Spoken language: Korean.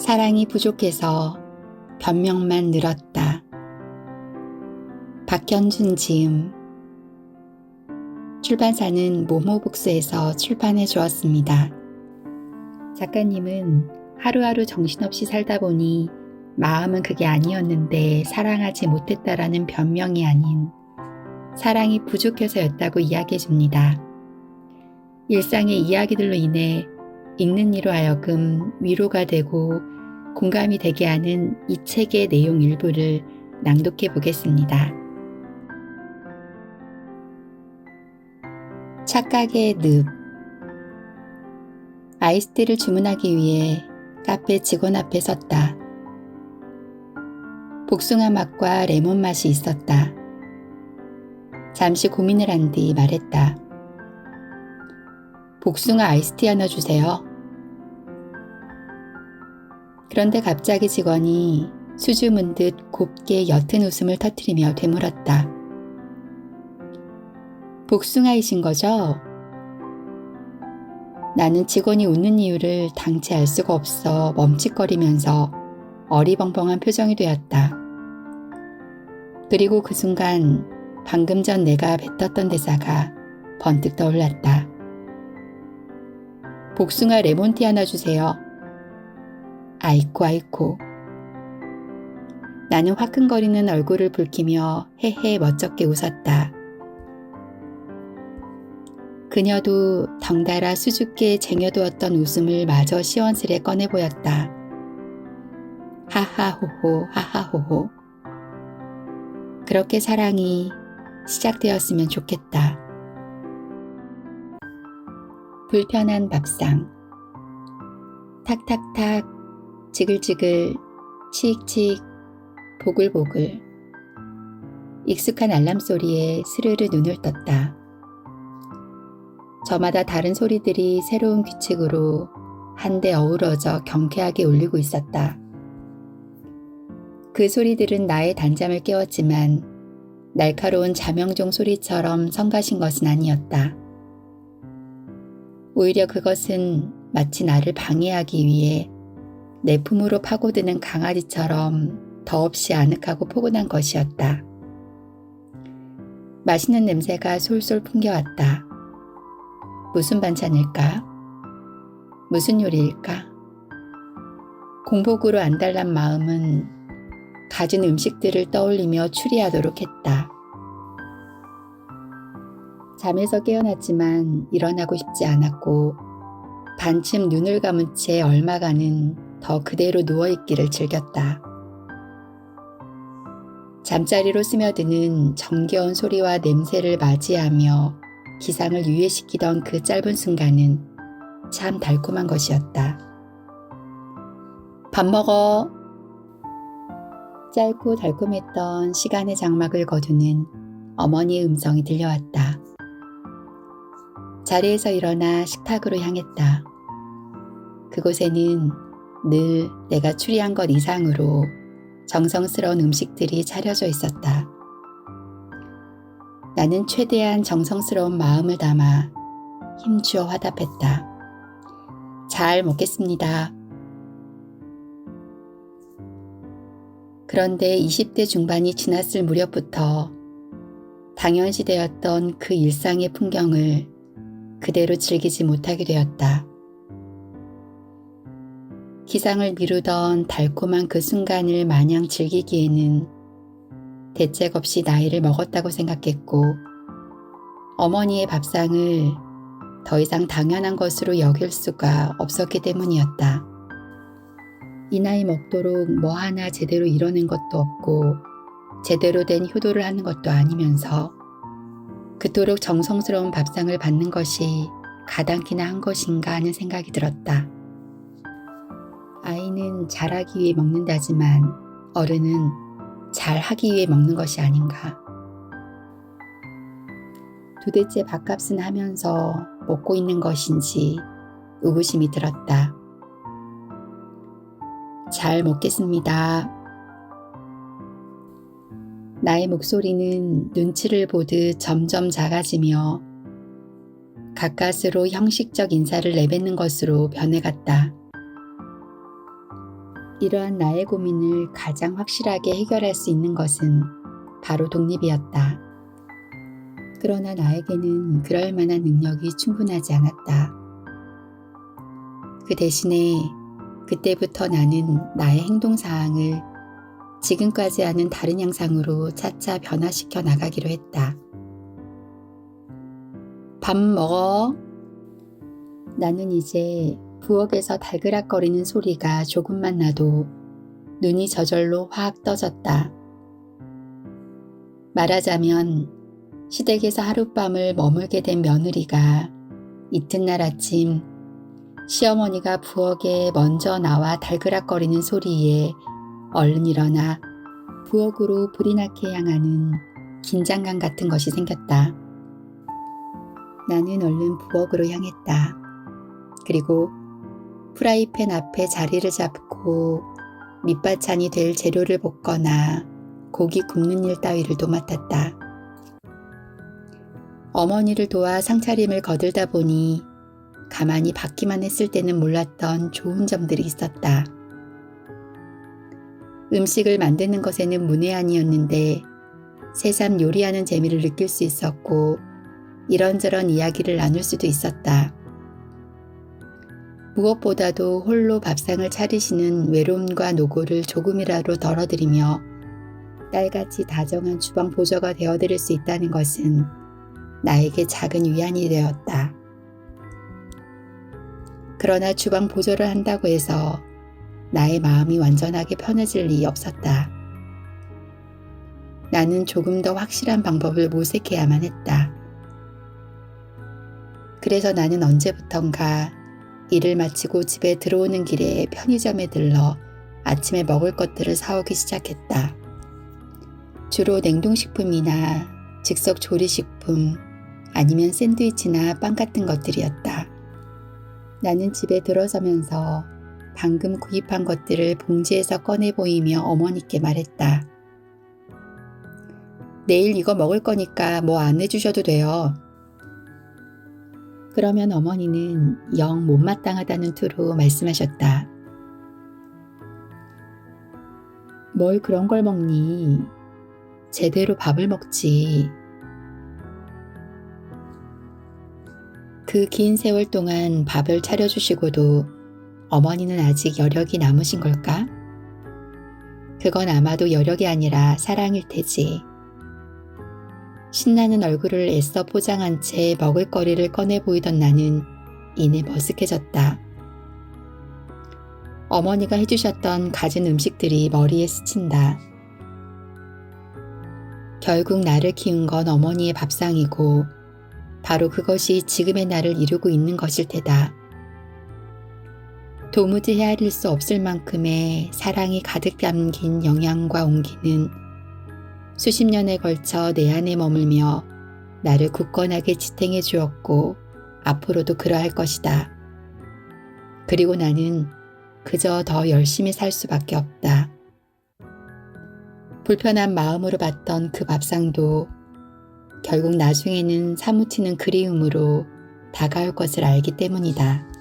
사랑이 부족해서 변명만 늘었다. 박현준 지음. 출판사는 모모북스에서 출판해 주었습니다. 작가님은 하루하루 정신없이 살다 보니 마음은 그게 아니었는데 사랑하지 못했다라는 변명이 아닌 사랑이 부족해서였다고 이야기해 줍니다. 일상의 이야기들로 인해 읽는 이로 하여금 위로가 되고 공감이 되게 하는 이 책의 내용 일부를 낭독해 보겠습니다. 착각의 늪. 아이스티를 주문하기 위해 카페 직원 앞에 섰다. 복숭아 맛과 레몬 맛이 있었다. 잠시 고민을 한 뒤 말했다. 복숭아 아이스티 하나 주세요. 그런데 갑자기 직원이 수줍은 듯 곱게 옅은 웃음을 터뜨리며 되물었다. 복숭아이신 거죠? 나는 직원이 웃는 이유를 당최 알 수가 없어 멈칫거리면서 어리벙벙한 표정이 되었다. 그리고 그 순간 방금 전 내가 뱉었던 대사가 번뜩 떠올랐다. 복숭아 레몬티 하나 주세요. 아이코 아이코. 나는 화끈거리는 얼굴을 붉히며 헤헤 멋쩍게 웃었다. 그녀도 덩달아 수줍게 쟁여두었던 웃음을 마저 시원스레 꺼내 보였다. 하하호호 하하호호. 그렇게 사랑이 시작되었으면 좋겠다. 불편한 밥상. 탁탁탁, 지글지글, 치익치익, 보글보글. 익숙한 알람 소리에 스르르 눈을 떴다. 저마다 다른 소리들이 새로운 규칙으로 한데 어우러져 경쾌하게 울리고 있었다. 그 소리들은 나의 단잠을 깨웠지만 날카로운 자명종 소리처럼 성가신 것은 아니었다. 오히려 그것은 마치 나를 방해하기 위해 내 품으로 파고드는 강아지처럼 더없이 아늑하고 포근한 것이었다. 맛있는 냄새가 솔솔 풍겨왔다. 무슨 반찬일까? 무슨 요리일까? 공복으로 안달난 마음은 갖은 음식들을 떠올리며 추리하도록 했다. 잠에서 깨어났지만 일어나고 싶지 않았고 반쯤 눈을 감은 채 얼마간은 더 그대로 누워있기를 즐겼다. 잠자리로 스며드는 정겨운 소리와 냄새를 맞이하며 기상을 유예시키던 그 짧은 순간은 참 달콤한 것이었다. 밥 먹어. 짧고 달콤했던 시간의 장막을 거두는 어머니의 음성이 들려왔다. 자리에서 일어나 식탁으로 향했다. 그곳에는 늘 내가 추리한 것 이상으로 정성스러운 음식들이 차려져 있었다. 나는 최대한 정성스러운 마음을 담아 힘주어 화답했다. 잘 먹겠습니다. 그런데 20대 중반이 지났을 무렵부터 당연시되었던 그 일상의 풍경을 그대로 즐기지 못하게 되었다. 기상을 미루던 달콤한 그 순간을 마냥 즐기기에는 대책 없이 나이를 먹었다고 생각했고 어머니의 밥상을 더 이상 당연한 것으로 여길 수가 없었기 때문이었다. 이 나이 먹도록 뭐 하나 제대로 이뤄낸 것도 없고 제대로 된 효도를 하는 것도 아니면서 그토록 정성스러운 밥상을 받는 것이 가당키나 한 것인가 하는 생각이 들었다. 아이는 잘하기 위해 먹는다지만 어른은 잘하기 위해 먹는 것이 아닌가. 도대체 밥값은 하면서 먹고 있는 것인지 의구심이 들었다. 잘 먹겠습니다. 나의 목소리는 눈치를 보듯 점점 작아지며 가까스로 형식적 인사를 내뱉는 것으로 변해갔다. 이러한 나의 고민을 가장 확실하게 해결할 수 있는 것은 바로 독립이었다. 그러나 나에게는 그럴 만한 능력이 충분하지 않았다. 그 대신에 그때부터 나는 나의 행동사항을 지금까지 하는 다른 양상으로 차차 변화시켜 나가기로 했다. 밥 먹어. 나는 이제 부엌에서 달그락거리는 소리가 조금만 나도 눈이 저절로 확 떠졌다. 말하자면 시댁에서 하룻밤을 머물게 된 며느리가 이튿날 아침 시어머니가 부엌에 먼저 나와 달그락거리는 소리에 얼른 일어나 부엌으로 불이 나게 향하는 긴장감 같은 것이 생겼다. 나는 얼른 부엌으로 향했다. 그리고 프라이팬 앞에 자리를 잡고 밑반찬이 될 재료를 볶거나 고기 굽는 일 따위를 도맡았다. 어머니를 도와 상차림을 거들다 보니 가만히 받기만 했을 때는 몰랐던 좋은 점들이 있었다. 음식을 만드는 것에는 문외한이었는데 새삼 요리하는 재미를 느낄 수 있었고 이런저런 이야기를 나눌 수도 있었다. 무엇보다도 홀로 밥상을 차리시는 외로움과 노고를 조금이라도 덜어드리며 딸같이 다정한 주방 보조가 되어드릴 수 있다는 것은 나에게 작은 위안이 되었다. 그러나 주방 보조를 한다고 해서 나의 마음이 완전하게 편해질 리 없었다. 나는 조금 더 확실한 방법을 모색해야만 했다. 그래서 나는 언제부턴가 일을 마치고 집에 들어오는 길에 편의점에 들러 아침에 먹을 것들을 사오기 시작했다. 주로 냉동식품이나 즉석 조리식품 아니면 샌드위치나 빵 같은 것들이었다. 나는 집에 들어서면서 방금 구입한 것들을 봉지에서 꺼내 보이며 어머니께 말했다. 내일 이거 먹을 거니까 뭐 안 해주셔도 돼요. 그러면 어머니는 영 못마땅하다는 투로 말씀하셨다. 뭘 그런 걸 먹니? 제대로 밥을 먹지. 그 긴 세월 동안 밥을 차려주시고도 어머니는 아직 여력이 남으신 걸까? 그건 아마도 여력이 아니라 사랑일 테지. 신나는 얼굴을 애써 포장한 채 먹을거리를 꺼내 보이던 나는 이내 머쓱해졌다. 어머니가 해주셨던 갖은 음식들이 머리에 스친다. 결국 나를 키운 건 어머니의 밥상이고 바로 그것이 지금의 나를 이루고 있는 것일 테다. 도무지 헤아릴 수 없을 만큼의 사랑이 가득 담긴 영양과 온기는 수십 년에 걸쳐 내 안에 머물며 나를 굳건하게 지탱해 주었고 앞으로도 그러할 것이다. 그리고 나는 그저 더 열심히 살 수밖에 없다. 불편한 마음으로 봤던 그 밥상도 결국 나중에는 사무치는 그리움으로 다가올 것을 알기 때문이다.